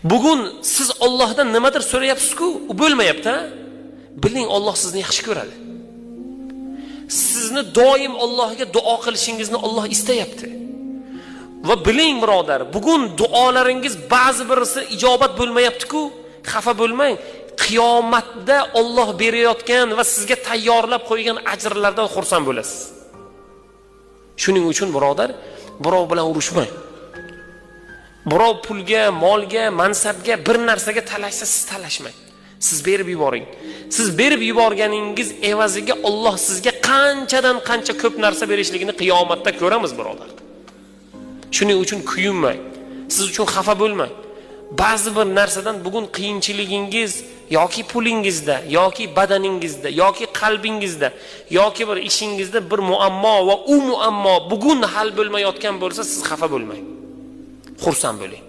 Bugun siz Allohdan nimadir so'rayapsiz-ku, u bo'lmayapti. Biling, Alloh sizni yaxshi ko'radi. Sizni doim Allohga duo qilishingizni Alloh istayapti. Va biling birodar, bugun duolaringiz ba'zi birisi ijobat bo'lmayapti-ku, xafa bo'lmang. Qiyomatda Alloh berayotgan va sizga tayyorlab qo'ygan ajrlardan xursand bo'lasiz. Shuning uchun birodar, birov bilan urushmang. Birov pulga, molga, mansabga, bir narsaga talashsa siz talashmang. Siz berib yuboring. Siz berib yuborganingiz evaziga Alloh sizga qanchadan qancha ko'p narsa berishligini qiyomatda ko'ramiz birodar. Shuning uchun kuyinmang. Siz uchun xafa bo'lmang. Ba'zi bir narsadan bugun qiyinchiligingiz yoki pulingizda, yoki badaningizda, yoki qalbingizda, yoki bir ishingizda bir muammo va u muammo bugun hal bo'lmayotgan bo'lsa, siz xafa bo'lmang. Xursand bo'ling.